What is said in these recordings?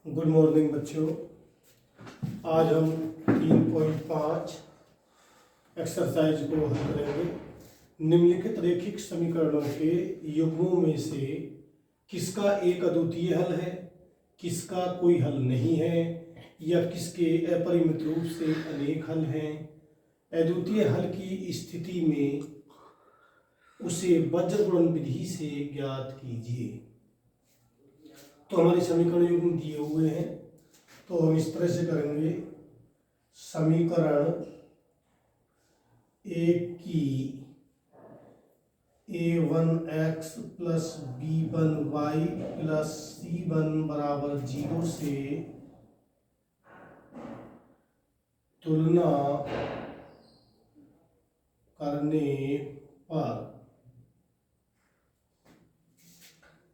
Good morning बच्चों। आज हम 3.5 एक्सरसाइज को हल करेंगे। निम्नलिखित रैखिक समीकरणों के युग्मों में से किसका एक अद्वितीय हल है, किसका कोई हल नहीं है, या किसके अपरिमित रूप से अनेक हल हैं। अद्वितीय हल की स्थिति में उसे बज्रगुणन विधि से ज्ञात कीजिए। तो हमारे समीकरण युग्म दिए हुए हैं, तो हम इस तरह से करेंगे। समीकरण एक की a1x plus b1y plus c1 बराबर 0 से तुलना करने पर,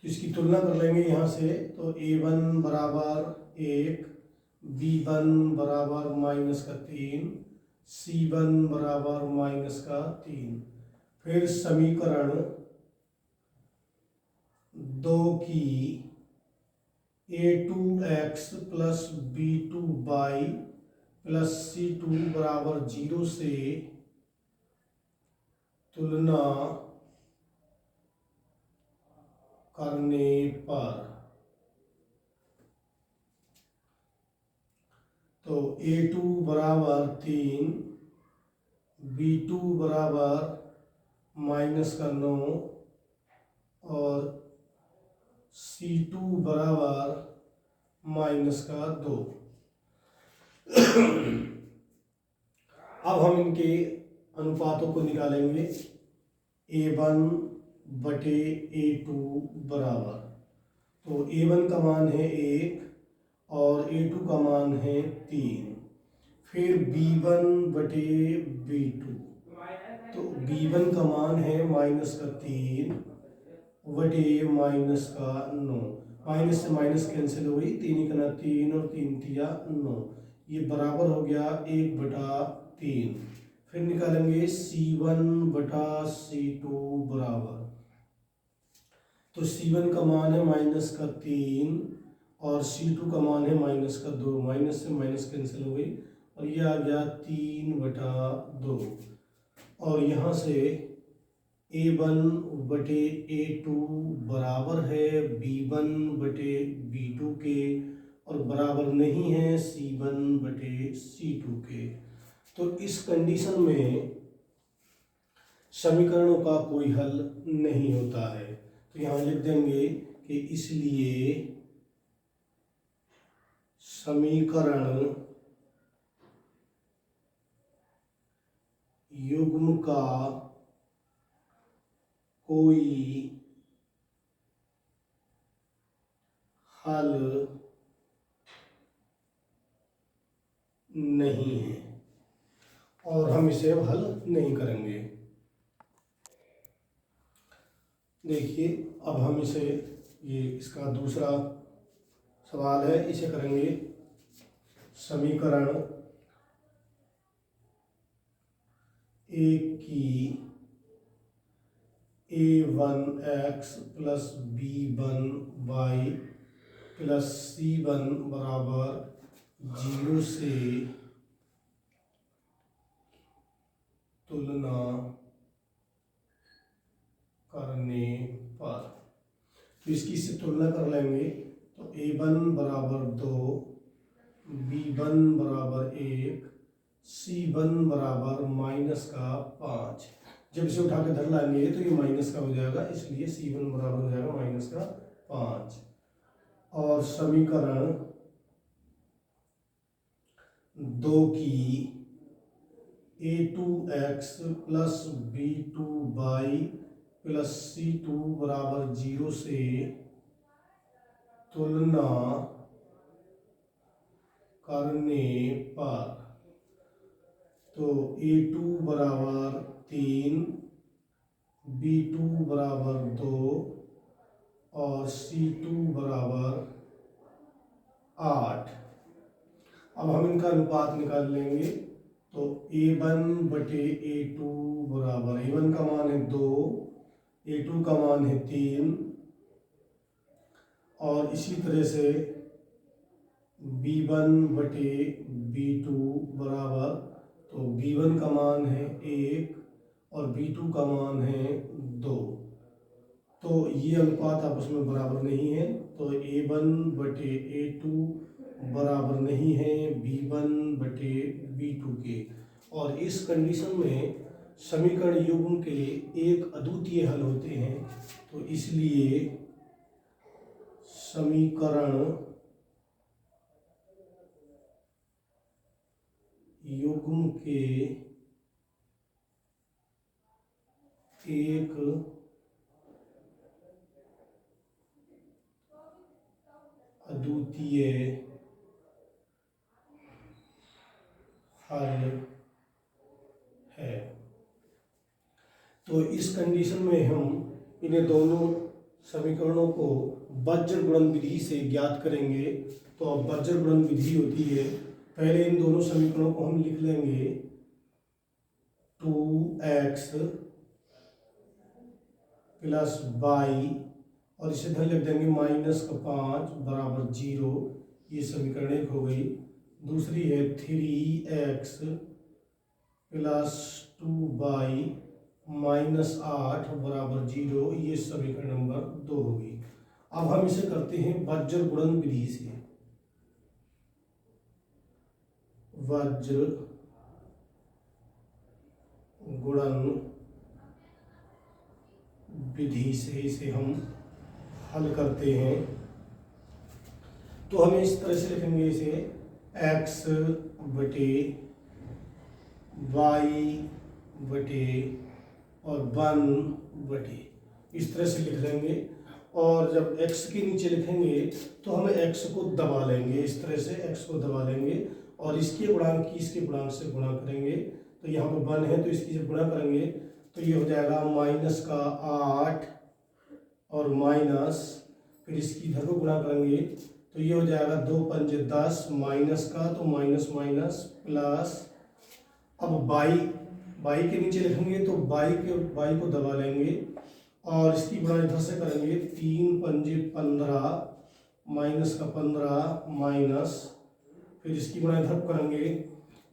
तो इसकी तुलना कर लेंगे यहाँ से। तो a1 बराबर 1, b1 बराबर -3, c1 बराबर -3। फिर समीकरण 2 की a2x plus b2y plus c2 बराबर 0 से तुलना करने पर, तो a2 बराबर 3, b2 बराबर -9 और c2 बराबर -2। अब हम इनके अनुपातों को निकालेंगे। a1 बटे a2 बराबर, तो a1 का मान है 1 और a2 का मान है 3। फिर b1 बटे b2, तो b1 का मान है -3 बटे -9। माइनस से माइनस कैंसिल हो गई, 3 का 3 और 3 तिया 9, ये बराबर हो गया 1/3। फिर निकालेंगे c1 बटा c2 बराबर, तो c1 का मान है -3 और c2 का मान है -2। माइनस से माइनस कैंसिल हो गई और ये आ गया 3/2। और यहाँ से a1 बटे a2 बराबर है b1 बटे b2 के, और बराबर नहीं है c1 बटे c2 के। तो इस कंडीशन में समीकरणों का कोई हल नहीं होता है। तो यहाँ लिख देंगे कि इसलिए समीकरण युग्म का कोई हल नहीं है और हम इसे अब हल नहीं करेंगे। देखिए, अब हम इसे, ये इसका दूसरा सवाल है, इसे करेंगे। समीकरण एक की a1x plus b1y plus c1 बराबर 0 से तुलना करने पर, तो इसकी से तुलना कर लेंगे। तो a1 बराबर 2, b1 बराबर 1, c1 बराबर -5। जब इसे उठा के धर लाएंगे तो ये माइनस का हो जाएगा, इसलिए c1 बराबर हो जाएगा -5। और समीकरण 2 की a2x plus b2y plus c2 बराबर 0 से तुलना करने पर, तो a2 बराबर 3, b2 बराबर 2 और c2 बराबर 8। अब हम इनका अनुपात निकाल लेंगे। तो a1 बटे a2 बराबर, a1 का मान है 2, a2 का मान है 3, और इसी तरह से b1/b2 बराबर, तो b1 का मान है 1 और b2 का मान है 2। तो ये अनुपात आपस में बराबर नहीं है, तो a1/a2 बराबर नहीं है b1/b2 के। और इस कंडीशन में समीकरण युग्म के एक अद्वितीय हल होते हैं, तो इसलिए समीकरण युग्म के एक अद्वितीय हल है। तो इस कंडीशन में हम इन्हें दोनों समीकरणों को वज्र गुणन विधि से ज्ञात करेंगे। तो अब वज्र गुणन विधि होती है, पहले इन दोनों समीकरणों को हम लिख लेंगे 2x प्लस y, और इसे इधर लिख देंगे -5 बराबर 0। ये समीकरण एक हो गई। दूसरी है 3x प्लस 2y -8 बराबर 0। ये समीकरण नंबर 2 होगी। अब हम इसे करते हैं वज्र गुणन विधि से। वज्र गुणन विधि से इसे हम हल करते हैं। तो हमें इस तरह से लिखेंगे इसे x बटे y बटे और 1 बटे, इस तरह से लिख लेंगे। और जब x के नीचे लिखेंगे तो हमें x को दबा लेंगे, इस तरह से x को दबा लेंगे और इसके गुणांक की इसके गुणांक से गुणा करेंगे। तो यहाँ पर 1 है, तो इसकी जब गुणा करेंगे तो ये हो जाएगा -8 और माइनस, फिर इसकी इधर को गुणा करेंगे तो ये हो जाएगा 2 पंजे 10 माइनस का, तो माइनस माइनस प्लस। अब y के नीचे लिखेंगे तो y को दबा लेंगे और इसकी गुणा इधर से करेंगे, 3 पंजे 15 माइनस का 15 माइनस, फिर इसकी गुणा इधर करेंगे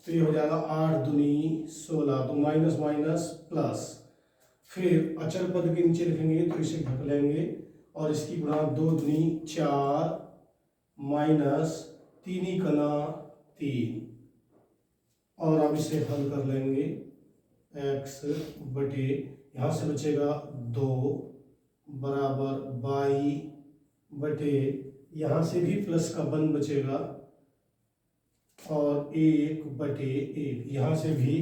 तो ये हो जाएगा 8 दूनी 16, तो माइनस माइनस प्लस। फिर अचर पद के नीचे लिखेंगे तो इसे ढक लेंगे और इसकी गुणा 2 दूनी 4 माइनस 3 कना 3। और अब इसे हल कर लेंगे, x बटे यहाँ से बचेगा 2 बराबर y बटे यहाँ से भी प्लस का 1 बचेगा और 1 बटे 1 यहाँ से भी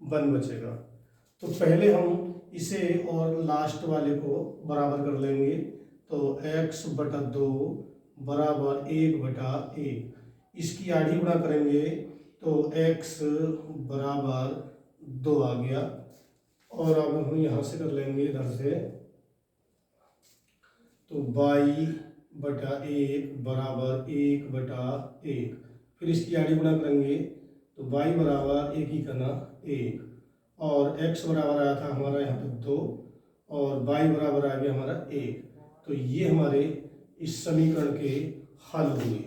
1 बचेगा। तो पहले हम इसे और लास्ट वाले को बराबर कर लेंगे, तो x बटा 2 बराबर 1 बटा 1। इसकी आधी गुणा करेंगे तो x बराबर 2 आ गया। और अब हम यहाँ से कर लेंगे इधर से, तो y बटा 1 बराबर 1 बटा 1। फिर इसकी आधी गुणा करेंगे तो y बराबर 1 ही करना 1 और x बराबर आया था हमारा यहाँ पे 2 और y बराबर आ गया हमारा 1। तो ये हमारे इस समीकरण के हल हुए।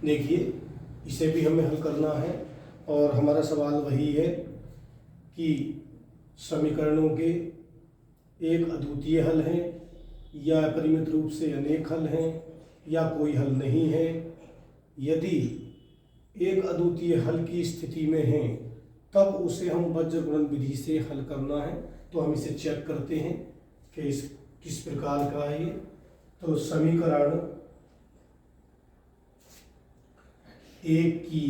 देखिए इसे भी हमें हल करना है और हमारा सवाल वही है कि समीकरणों के एक अद्वितीय हल हैं या परिमित रूप से अनेक हल हैं या कोई हल नहीं है। यदि एक अद्वितीय हल की स्थिति में हैं तब उसे हम वज्र गुणन विधि से हल करना है। तो हम इसे चेक करते हैं कि किस प्रकार का है ये। तो समीकरण ए की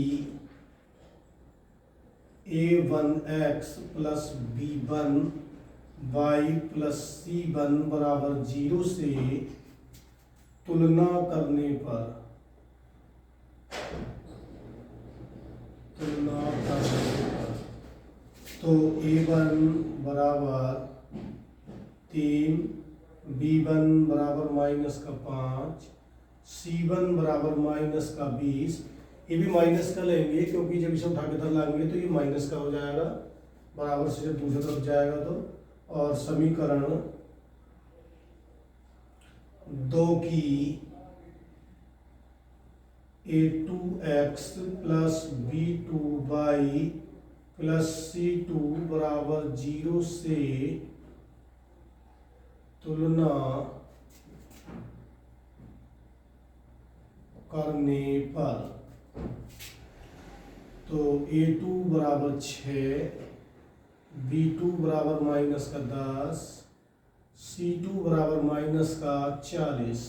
a1x plus b1 y plus c1 बराबर 0 से तुलना करने पर तो a1 बराबर 3, b1 बराबर -5, c1 बराबर -20। ये भी माइनस का लेंगे क्योंकि जब इसे उठा के इधर लाएंगे तो ये माइनस का हो जाएगा, बराबर से जब दूसरी तरफ जाएगा तो। और समीकरण 2 की a2x plus b2 by plus c2 बराबर 0 से तुलना करने पर, तो a2 बराबर 6, b2 बराबर -10, c2 बराबर -40।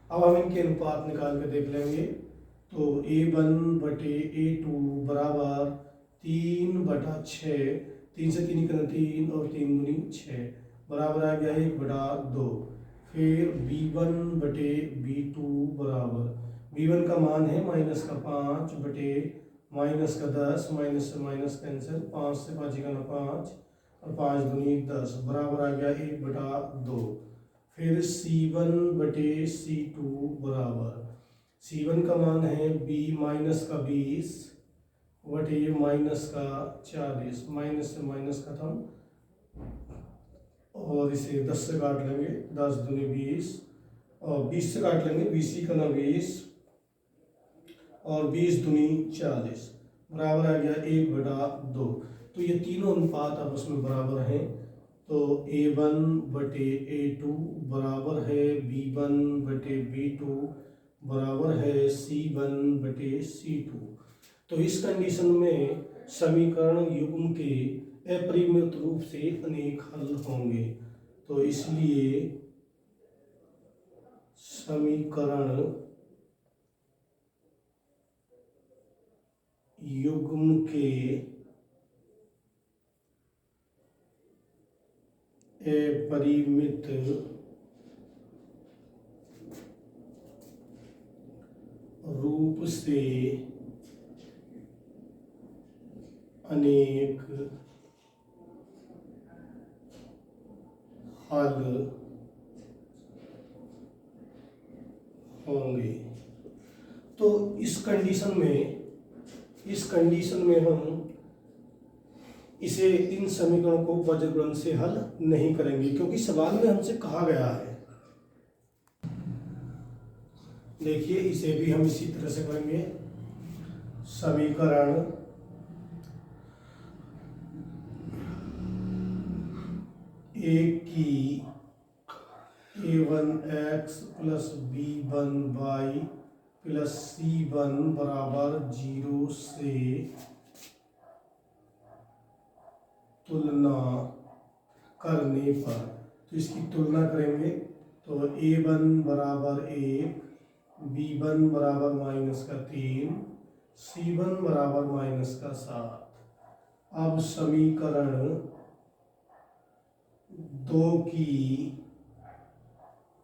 अब हम इनके अनुपात निकाल के देख लेंगे। तो a1 बटे a2 बराबर 3/6, 3 से 3 करना 3 और 3 दूनी 6 बराबर आ गया 1/2। फिर b1 बटे b2 बराबर, b1 का मान है -5 बटे -10, माइनस से माइनस कैंसिल, 5 से 5 का 5 और 5 दूनी 10 बराबर आ गया 1/2। फिर c1 बटे c2 बराबर, c1 का मान है -20 बटे -40, माइनस से माइनस खत्म और इसे 10 से काट लेंगे, 10 दूनी 20 और 20 से काट लेंगे, 20 का ना 20 और 20 दूनी 40 बराबर आ गया 1/2। तो ये तीनों अनुपात आपस में बराबर हैं। तो a1 बटे a2 बराबर है b1 बटे b2 बराबर है c1 बटे c2। तो इस कंडीशन में समीकरण युग्म के अपरिमित रूप से अनेक हल होंगे। तो इसलिए समीकरण युग्म के अपरिमित रूप से अनेक हल होंगे। तो इस कंडीशन में हम इसे, इन समीकरणों को वज्रगुणन से हल नहीं करेंगे, क्योंकि सवाल में हमसे कहा गया है। देखिए इसे भी हम इसी तरह से करेंगे। समीकरण एक की a1x plus b1y plus c1 बराबर 0 से तुलना करने पर, तो इसकी तुलना करेंगे। तो a1 बराबर 1, b1 बराबर -3, c1 बराबर -7। अब समीकरण 2 की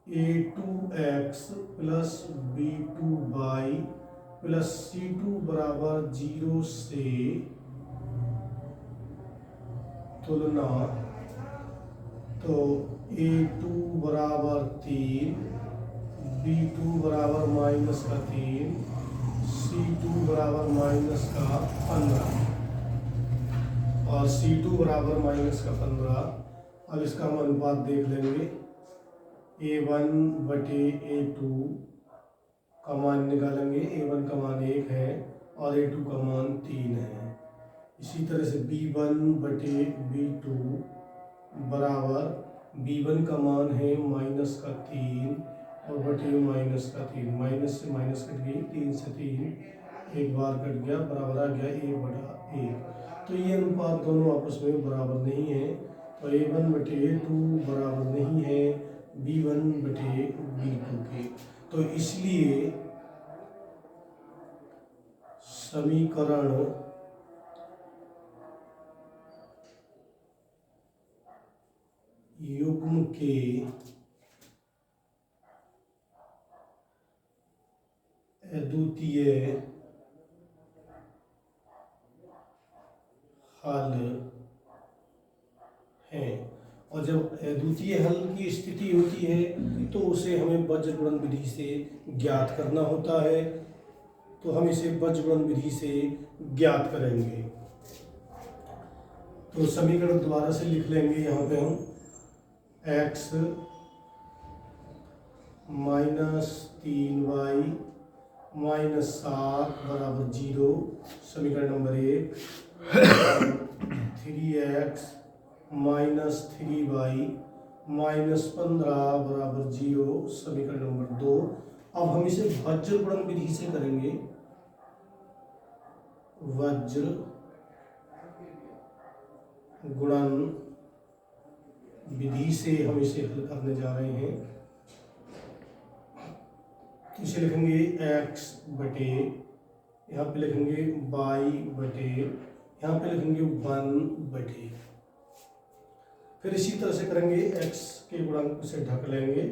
a2x plus b2y plus c2 बराबर 0 से तुलना, तो a2 बराबर 3, b2 बराबर -3, c2 बराबर -15 और c2 बराबर -15। अब इसका हम अनुपात देख लेंगे। a1 बटे a2 का मान निकालेंगे। a1 का मान 1 है और a2 का मान 3 है। इसी तरह से b1 बटे b2 बराबर, b1 का मान है -3 और बटे -3, माइनस से माइनस कट गई, 3 से 3 एक बार कट गया, बराबर आ गया 1/1। तो ये अनुपात दोनों आपस में बराबर नहीं है। तो a1 बटे a2 बराबर नहीं है b1 बटे b2 के। तो इसलिए समीकरण युग्म के अद्वितीय हल है। और जब अद्वितीय हल की स्थिति होती है तो उसे हमें वज्रगुणन विधि से ज्ञात करना होता है। तो हम इसे वज्रगुणन विधि से ज्ञात करेंगे। तो समीकरण दोबारा से लिख लेंगे। यहाँ पे हम x -3y -7 बराबर 0, समीकरण नंबर 1। 3x -3y -15 बराबर 0, समीकरण नंबर 2। अब हम इसे वज्र गुणन विधि से करेंगे। वज्र गुणन विधि से हम इसे हल करने जा रहे हैं। तो इसे लिखेंगे x बटे, यहाँ पे लिखेंगे y बटे, यहाँ पे लिखेंगे 1 बटे। फिर इसी तरह से करेंगे, x के गुणांक से ढक लेंगे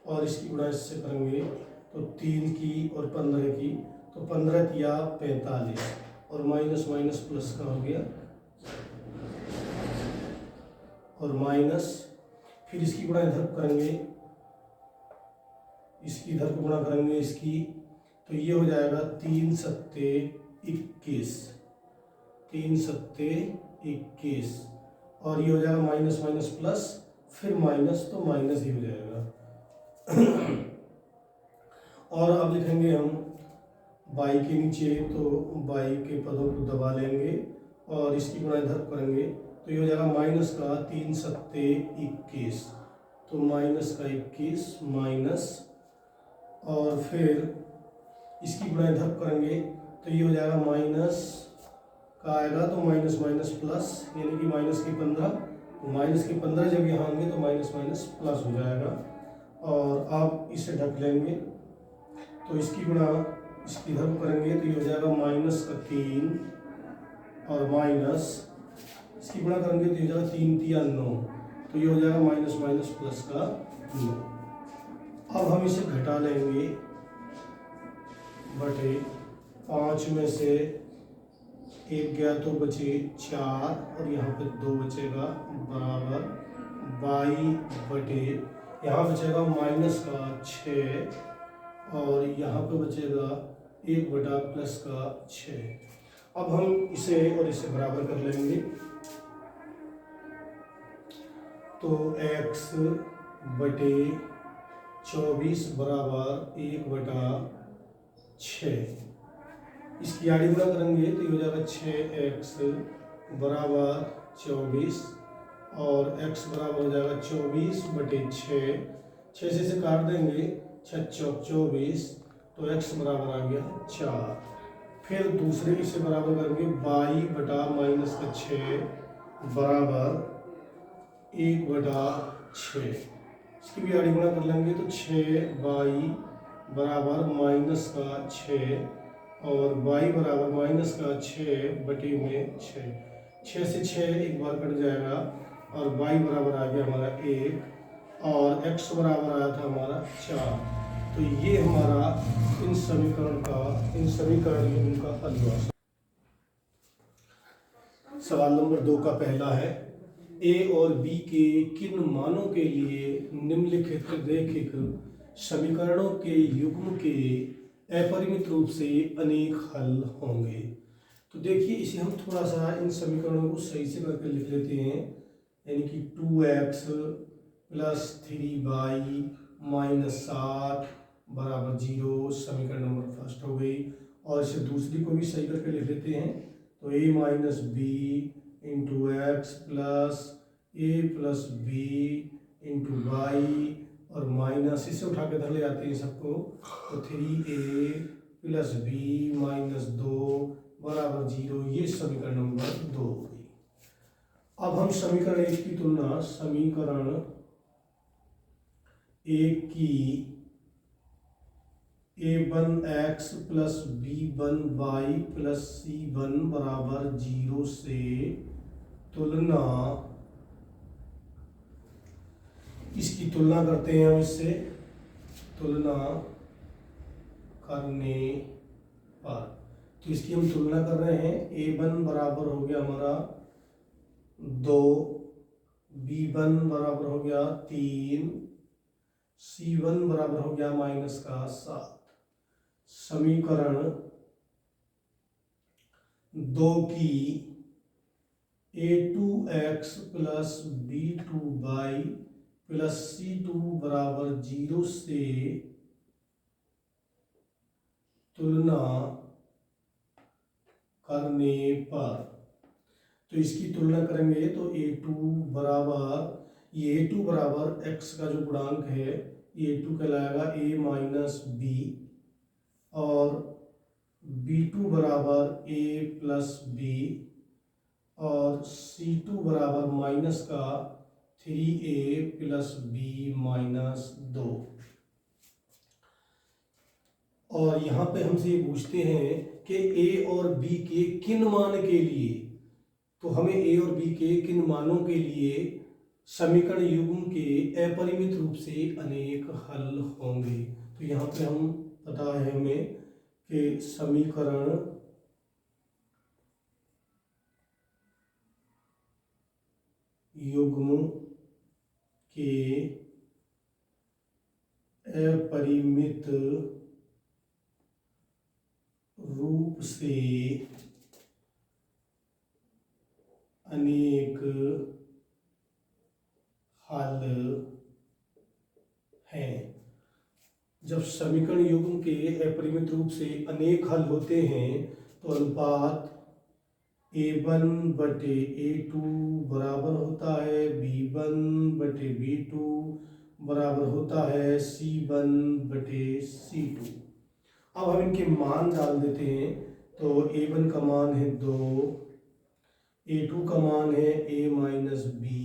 और इसकी गुणा इससे करेंगे तो 3 की और 15 की, तो 15 तिया 45 और माइनस माइनस प्लस का हो गया और माइनस। फिर इसकी गुणा इधर करेंगे, इसकी इधर को गुणा करेंगे इसकी, तो ये हो जाएगा 3 सत्ते 21, 3 सत्ते 21 और ये हो जाएगा माइनस माइनस प्लस, फिर माइनस तो माइनस ही हो जाएगा। और अब लिखेंगे हम y के नीचे, तो y के पदों को दबा लेंगे और इसकी गुणा इधर करेंगे, तो ये हो जाएगा माइनस का 3 सत्ते 21, तो माइनस का 21 माइनस, और फिर इसकी गुणा इधर करेंगे तो ये हो जाएगा माइनस का आएगा तो माइनस माइनस प्लस, यानी कि माइनस के 15, माइनस के 15 जब यहाँ होंगे तो माइनस माइनस प्लस हो जाएगा। और अब इसे ढक लेंगे, तो इसकी गुणा इसकी इधर करेंगे तो ये हो जाएगा माइनस का 3 और माइनस, इसकी गुणा करेंगे तो ये हो जाएगा 3 तिया 9, तो ये हो जाएगा माइनस माइनस प्लस का 9। अब हम इसे घटा लेंगे बटे 5 में से 1 गया तो बचे 4 और यहाँ पे 2 बचेगा बराबर y बटे, यहाँ बचेगा माइनस का 6 और यहाँ पे बचेगा 1 बटा प्लस का 6। अब हम इसे और इसे बराबर कर लेंगे, तो x बटे 24 बराबर 1 बटा 6। इसकी आड़ी गुणा करेंगे तो ये हो जाएगा 6x बराबर 24 और x बराबर हो जाएगा 24 बटे 6 से काट देंगे, 6 चौक 24, तो x बराबर आ गया 4। फिर दूसरे इसे बराबर करेंगे y बटा माइनस का 6 बराबर 1 बटा 6, इसकी भी आड़ी गुणा कर लेंगे तो 6y बराबर माइनस का 6 और y बराबर माइनस का 6 बटे में 6 से 6 एक बार कट जाएगा और y बराबर आ गया हमारा 1 और x बराबर आया था हमारा 4। तो ये हमारा इन समीकरण का हल हुआ। सवाल नंबर 2 का पहला है, a और b के किन मानों के लिए निम्नलिखित रैखिक समीकरणों के युग्म के अपरिमित रूप से अनेक हल होंगे। तो देखिए, इसे हम थोड़ा सा इन समीकरणों को सही से करके लिख लेते हैं, यानी कि 2x प्लस 3y माइनस 7 बराबर 0, समीकरण नंबर फर्स्ट हो गई। और इसे दूसरी को भी सही करके लिख लेते हैं, तो a minus b into x plus a plus b into y और माइनस, इसे उठा के धर ले जाते हैं सबको, तो 3a प्लस बी माइनस 2 बराबर 0, ये समीकरण नंबर 2 हो गई। अब हम समीकरण 1 की तुलना समीकरण 1 की a1x plus b1y plus c1 बराबर 0 से तुलना, इसकी तुलना करते हैं हम, इससे तुलना करने पर, तो इसकी हम तुलना कर रहे हैं। a1 बराबर हो गया हमारा 2, b1 बराबर हो गया 3, c1 बराबर हो गया माइनस का 7। समीकरण 2 की a2x plus b2y plus c2 बराबर 0 से तुलना करने पर, तो इसकी तुलना करेंगे तो a2 बराबर, ये a2 बराबर x का जो गुणांक है ये a2 कहलाएगा a माइनस बी, और b2 बराबर a प्लस बी, और c2 बराबर माइनस का 3a प्लस बी माइनस 2। और यहाँ पे हमसे ये पूछते हैं कि a और b के किन मान के लिए, तो हमें a और b के किन मानों के लिए समीकरण युग्म के अपरिमित रूप से अनेक हल होंगे। तो यहाँ पे हम पता है हमें कि समीकरण युग्म के अपरिमित रूप से अनेक हल हैं। जब समीकरण युग्म के अपरिमित रूप से अनेक हल होते हैं तो अनुपात a1 बटे a2 बराबर होता है b1 बटे b2 बराबर होता है c1 बटे c2। अब हम इनके मान डाल देते हैं, तो a1 का मान है 2, a2 का मान है a माइनस बी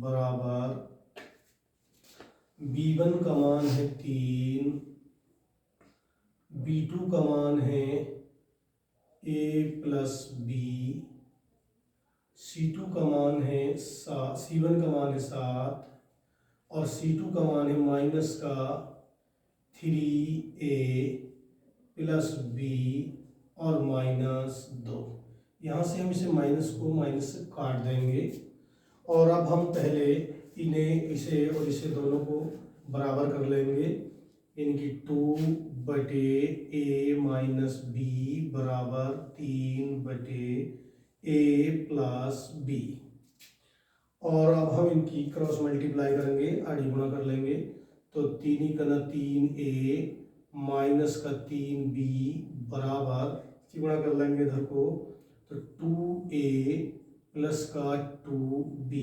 बराबर, b1 का मान है 3, b2 का मान है a प्लस बी, c2 का मान है c1 का मान है 7, और c2 का मान है माइनस का 3a प्लस बी और माइनस 2। यहाँ से हम इसे माइनस को माइनस से काट देंगे, और अब हम पहले इन्हें, इसे और इसे दोनों को बराबर कर लेंगे। इनकी 2 बटे a माइनस बी बराबर 3 बटे a प्लस बी, और अब हम इनकी क्रॉस मल्टीप्लाई करेंगे, आड़ी गुणा कर लेंगे, तो 3 का 3a माइनस का 3b बराबर, गुणा कर लेंगे इधर को, तो 2a प्लस का 2b।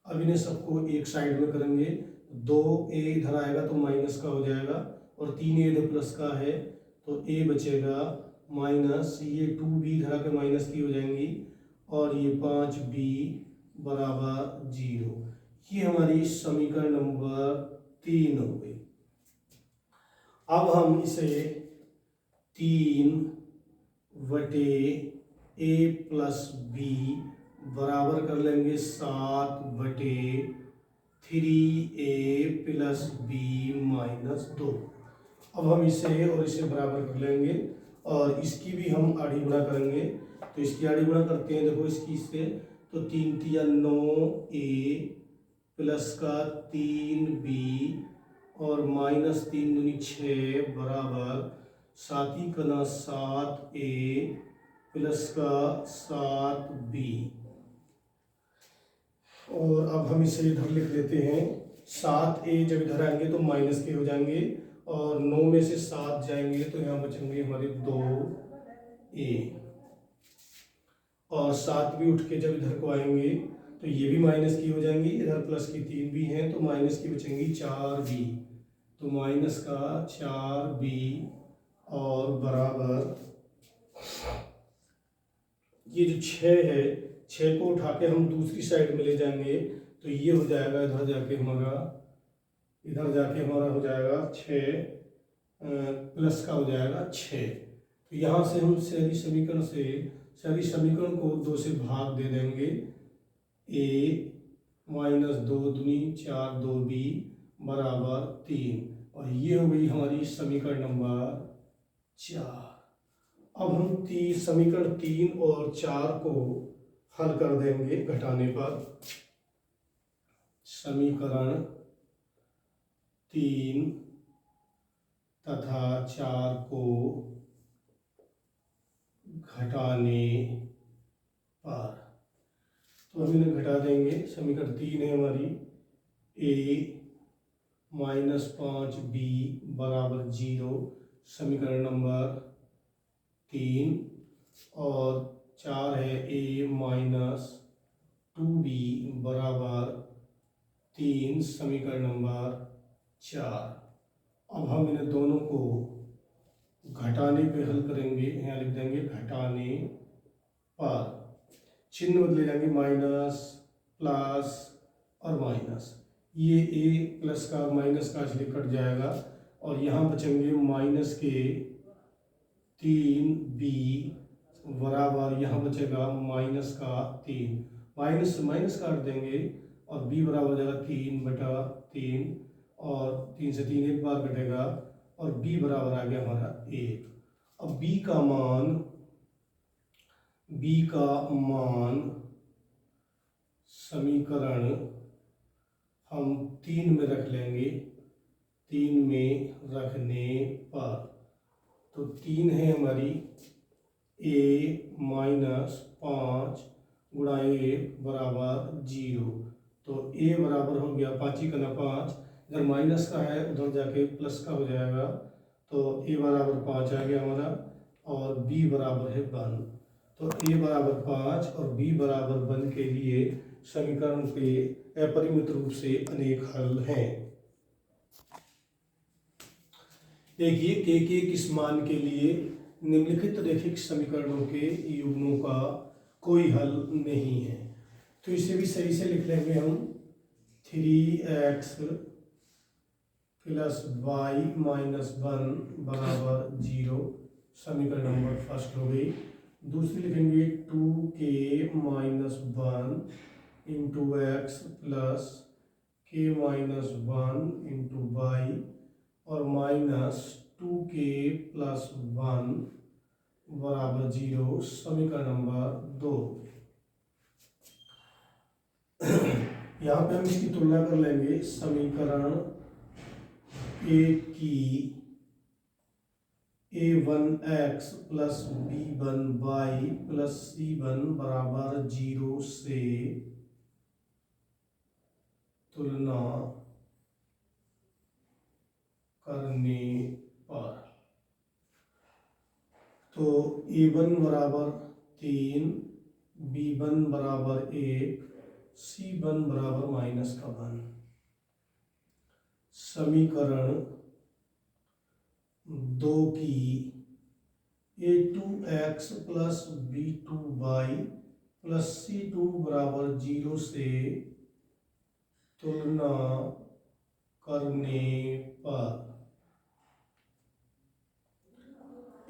अब इन्हें सबको एक साइड में करेंगे, 2a इधर आएगा तो माइनस का हो जाएगा, और 3a इधर प्लस का है तो a बचेगा माइनस, ये 2b इधर आके माइनस की हो जाएंगी, और ये 5b बराबर 0। ये हमारी समीकरण नंबर 3 हो गई। अब हम इसे 3 बटे a प्लस बी बराबर कर लेंगे 7 बटे 3a प्लस बी माइनस 2। अब हम इसे और इसे बराबर कर लेंगे, और इसकी भी हम आड़ी गुणा करेंगे, तो इसकी आड़ी गुणा करते हैं, देखो इसकी इससे, तो 3 तिया 9a प्लस का 3b और माइनस 3 दूनी 6 बराबर 7 का 7a प्लस का 7b। और अब हम इसे इधर लिख लेते हैं, 7a जब इधर आएंगे तो माइनस के हो जाएंगे, और 9 में से 7 जाएंगे तो यहाँ बचेंगे हमारे 2a, और 7 भी उठ के जब इधर को आएंगे तो ये भी माइनस की हो जाएंगी, इधर प्लस की 3 भी हैं तो माइनस की बचेंगी 4b, तो माइनस का 4b और बराबर, ये जो 6 है, 6 को उठा के हम दूसरी साइड में ले जाएंगे तो ये हो जाएगा, इधर जाके हमारा हो जाएगा 6 प्लस का हो जाएगा 6। तो यहाँ से हम सारी समीकरण को 2 से भाग दे देंगे, a माइनस 2 दूनी 4 2b बराबर 3, और ये हो गई हमारी समीकरण नंबर 4। अब हम समीकरण 3 और 4 को हल कर देंगे घटाने पर। समीकरण 3 तथा 4 को घटाने पर, तो हम इन्हें घटा देंगे। समीकरण 3 है हमारी a माइनस 5b बराबर 0, समीकरण नंबर 3, और 4 है a माइनस 2b बराबर 3, समीकरण नंबर 4। अब हम इन दोनों को घटाने पे हल करेंगे। यहाँ लिख देंगे घटाने पर, चिन्ह बदले जाएंगे, माइनस प्लस और माइनस। ये a प्लस का माइनस का इसलिए कट जाएगा, और यहाँ बचेंगे माइनस के 3b बराबर, यहाँ बचेगा माइनस का 3, माइनस से माइनस काट देंगे और b बराबर हो जाएगा 3/3, और 3 से 3 एक बार कटेगा, और b बराबर आ गया हमारा 1। अब b का मान समीकरण हम 3 में रख लेंगे। 3 में रखने पर तो 3 है हमारी a माइनस 5 गुणा 1 बराबर 0। तो a बराबर हो गया 5 ही करना 5, इधर माइनस का है उधर जाके प्लस का हो जाएगा, तो a बराबर 5 आ गया हमारा, और b बराबर है 1। तो a बराबर 5 और b बराबर 1 के लिए समीकरण के अपरिमित रूप से अनेक हल हैं। देखिए k के किस मान के लिए निम्नलिखित रैखिक समीकरणों के युग्मों का कोई हल नहीं है। तो इसे भी सही से लिख लेंगे हम, 3x प्लस y माइनस 1 बराबर 0, समीकरण नंबर फर्स्ट हो गई। दूसरी लिखेंगे 2k minus 1 into x plus k minus 1 into y, और माइनस 2k प्लस 1 बराबर 0, समीकरण नंबर 2। यहाँ पे हम इसकी तुलना कर लेंगे। समीकरण एक की a1x plus b1y plus c1 बराबर 0 से तुलना करने पर, तो a1 बराबर 3, b1 बराबर 1, c1 बराबर माइनस का 1। समीकरण 2 की a2x plus b2y plus c2 बराबर 0 से तुलना करने पर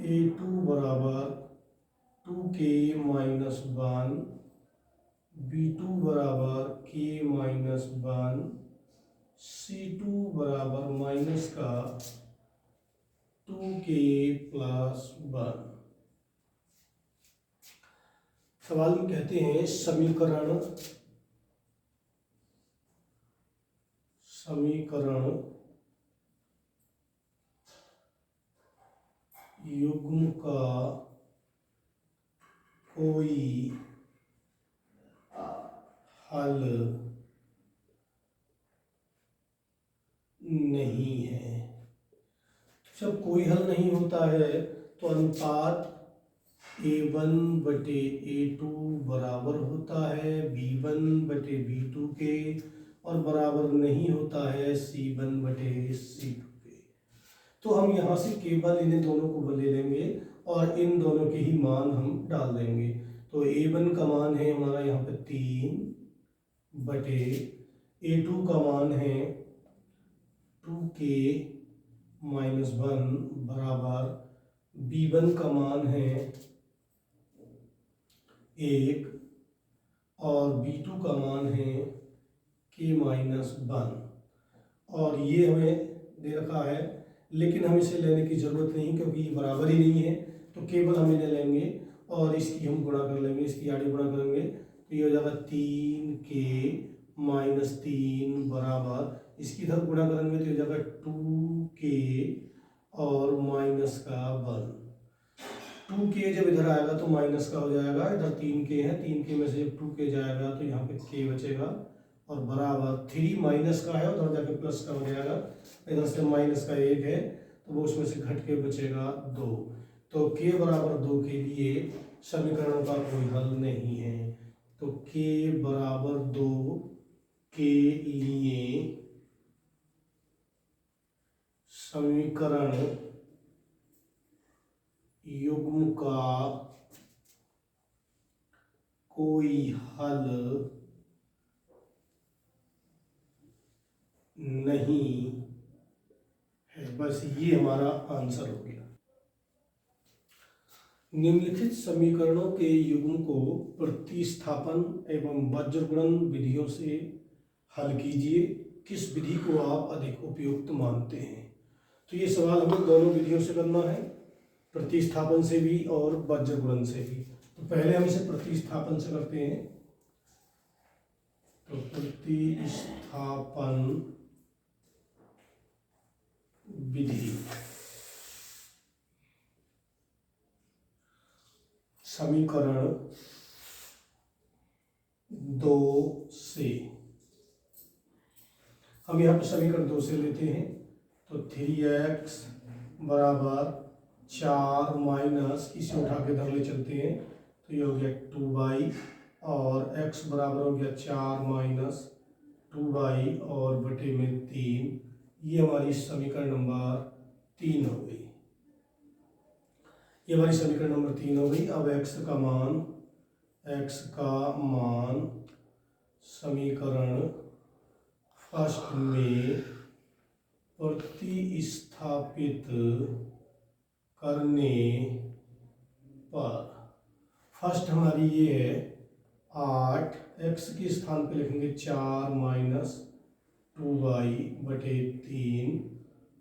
a2 बराबर 2k माइनस 1, b2 बराबर k माइनस 1, c2 बराबर माइनस का 2k प्लस 1। सवाल में कहते हैं समीकरण युग्म का कोई हल नहीं है। जब कोई हल नहीं होता है तो अनुपात a1/a2 बराबर होता है b1/b2 के, और बराबर नहीं होता है c1/c2 के। तो हम यहाँ से केवल इन दोनों को ले लेंगे और इन दोनों के ही मान हम डाल देंगे। तो a1 का मान है हमारा यहाँ पे 3/, a2 का मान है 2k माइनस 1 बराबर, b1 का मान है 1 और b2 का मान है k माइनस 1। और ये हमें दे रखा है, लेकिन हम इसे लेने की ज़रूरत नहीं क्योंकि ये बराबर ही नहीं है, तो केवल हम इन्हें लेंगे और इसकी हम गुणा कर लेंगे, इसकी आड़ी गुणा करेंगे तो ये हो जाएगा 3k माइनस 3 बराबर, इसकी इधर गुणा करेंगे तो हो जाएगा 2k और माइनस का 1। 2k जब इधर आएगा तो माइनस का हो जाएगा, इधर 3k है, 3k में से जब 2k जाएगा तो यहाँ पे k बचेगा, और बराबर 3 माइनस का है उधर जाके प्लस का हो जाएगा, इधर से माइनस का 1 है तो वो उसमें से घट के बचेगा 2। तो k बराबर 2 के लिए समीकरणों का कोई हल नहीं है। तो k बराबर 2 के लिए समीकरण युग्म का कोई हल नहीं है। बस ये हमारा आंसर हो गया। निम्नलिखित समीकरणों के युग्म को प्रतिस्थापन एवं वज्रगुणन विधियों से हल कीजिए। किस विधि को आप अधिक उपयुक्त मानते हैं? तो ये सवाल हमें दोनों विधियों से करना है, प्रतिस्थापन से भी और वज्रगुणन से भी। तो पहले हम इसे प्रतिस्थापन से करते हैं। तो प्रतिस्थापन विधि समीकरण 2 से, हम यहाँ पर समीकरण 2 से लेते हैं। तो 3x बराबर 4 माइनस, इसे उठा के धर ले चलते हैं, तो ये हो गया 2y, और x बराबर हो गया 4 माइनस 2y और बटे में 3। ये हमारी समीकरण नंबर 3 हो गई। ये हमारी समीकरण नंबर 3 हो गई। अब x का मान समीकरण फर्स्ट में प्रतिस्थापित करने पर, फर्स्ट हमारी ये है 8, x के स्थान पे लिखेंगे 4 माइनस 2y बटे 3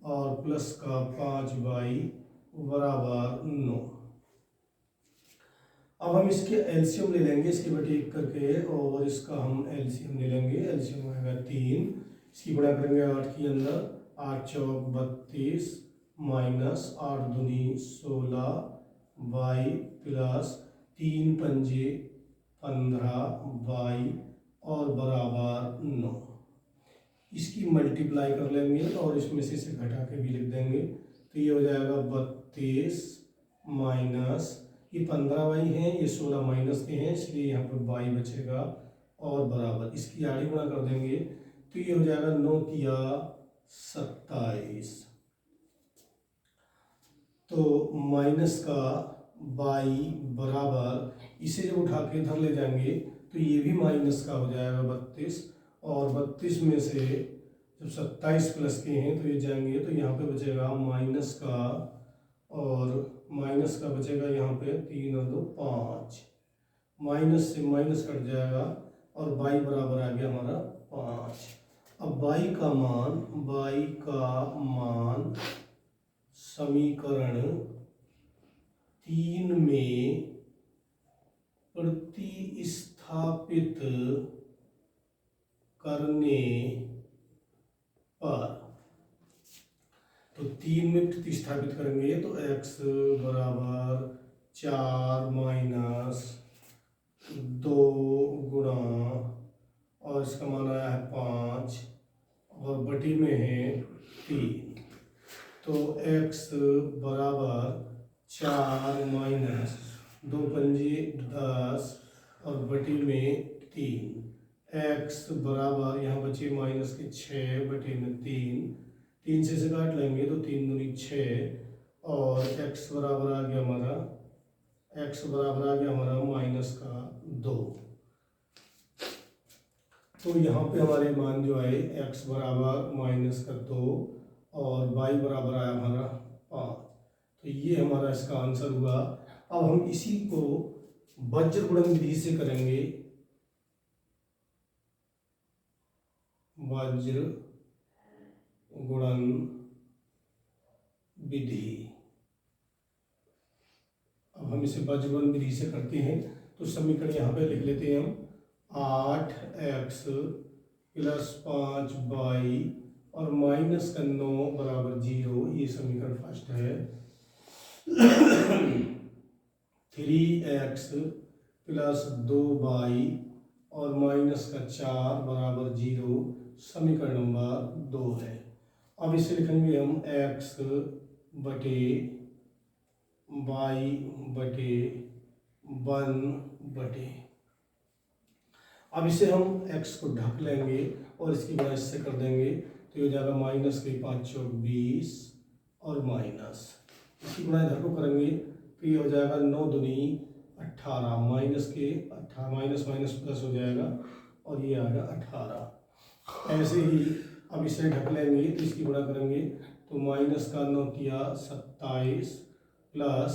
और प्लस का 5y बराबर 9। अब हम इसके एलसीएम ले लेंगे, इसके बटे 1 करके, और इसका हम एलसीएम ले लेंगे। एलसीएम आएगा 3, इसकी गुणा करेंगे 8 के अंदर, 8 चौक 32 माइनस 8 दूनी 16 y प्लस 3 पंजे 15 y और बराबर 9। इसकी मल्टीप्लाई कर लेंगे और इसमें से इसे घटा के भी लिख देंगे। तो ये हो जाएगा 32 माइनस, ये 15y है, ये 16 माइनस के हैं, इसलिए यहाँ पर y बचेगा और बराबर, इसकी आड़ी गुणा कर देंगे तो ये हो जाएगा 9 किया 27। तो माइनस का y बराबर, इसे जब उठा के इधर ले जाएंगे तो ये भी माइनस का हो जाएगा 32, और 32 में से जब 27 प्लस के हैं तो ये जाएंगे तो यहाँ पे बचेगा माइनस का, और माइनस का बचेगा यहाँ पे 3 और 2 5, माइनस से माइनस कट जाएगा और y बराबर आ गया हमारा 5। अब y का मान समीकरण 3 में प्रतिस्थापित करने पर, तो 3 में प्रतिस्थापित करेंगे तो x बराबर 4 माइनस 2 गुणा, और इसका मान आया है 5 और बटी में है 3। तो x बराबर 4 माइनस 2 पंजे 10 और बटी में 3, x बराबर यहाँ बचे माइनस के 6 बटे में 3 से काट लेंगे तो 3 दूनी 6, और x बराबर आ गया हमारा माइनस का 2। तो यहाँ पे हमारे मान जो आए x बराबर माइनस का 2 और y बराबर आया हमारा 5। तो ये हमारा इसका आंसर हुआ। अब हम इसी को वज्रगुणन विधि से करेंगे। वज्रगुणन विधि, अब हम इसे वज्रगुणन विधि से करते हैं। तो समीकरण यहाँ पे लिख लेते हैं हम, 8x प्लस 5y और माइनस का 9 बराबर 0, ये समीकरण फर्स्ट है। 3x प्लस 2y और माइनस का 4 बराबर 0, समीकरण नंबर 2 है। अब इसे लिखेंगे हम x बटे बाई बटे 1 बटे, अब इसे हम x को ढक लेंगे और इसकी वजह से कर देंगे, तो ये हो जाएगा माइनस के 5 चौक 20 और माइनस इसकी गुणा इधर को करेंगे तो ये हो जाएगा 9 दूनी 18, माइनस के 18 माइनस माइनस प्लस हो जाएगा और ये आएगा 18। ऐसे ही अब इसे ढक लेंगे तो इसकी गुणा करेंगे तो माइनस का 9 तिया 27 प्लस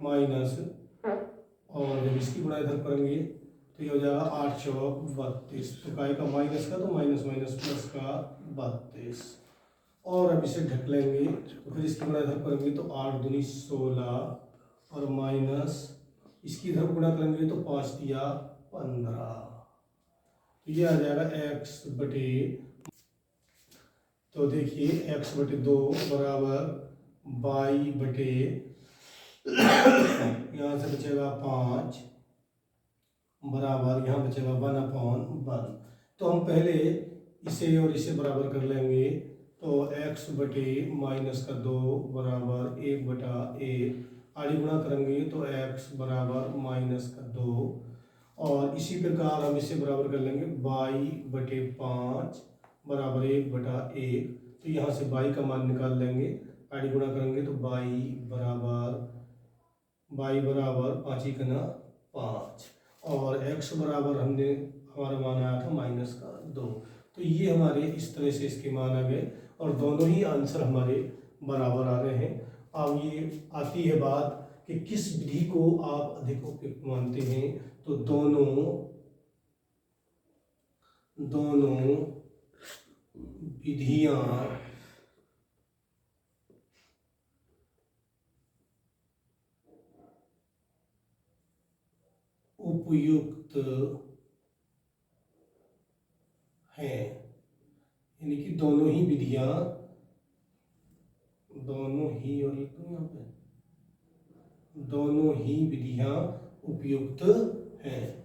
माइनस, और जब इसकी गुणा इधर करेंगे तो ये हो जाएगा 8 चौक 32, तो काय का माइनस का तो माइनस माइनस प्लस का 32, और अब इसे ढक लेंगे तो फिर इसकी गुणा इधर करेंगे तो 8 दूनी 16 और माइनस इसकी इधर गुणा करेंगे तो 5 दिया 15, तो ये आ जाएगा x बटे, तो देखिए x बटे 2 बराबर बाई बटे यहाँ से बचेगा 5 बराबर यहाँ बचेगा 1/1। तो हम पहले इसे और इसे बराबर कर लेंगे, तो x बटे माइनस का 2 बराबर 1/1, आड़ी गुणा करेंगे तो x बराबर माइनस का 2, और इसी प्रकार हम इसे बराबर कर लेंगे बाई बटे 5 बराबर 1/1, तो यहाँ से बाई का मान निकाल लेंगे, आड़ी गुणा करेंगे तो बाई बराबर 5 ही कना 5, और x बराबर हमारा मान आया था माइनस का 2। तो ये हमारे इस तरह से इसके मान आ गए और दोनों ही आंसर हमारे बराबर आ रहे हैं। अब ये आती है बात कि किस विधि को आप अधिक उपयुक्त मानते हैं, तो दोनों विधियां उपयुक्त हैं, यानी कि दोनों ही विधियां, दोनों ही और एक तो यहाँ पे दोनों ही विधियां उपयुक्त हैं।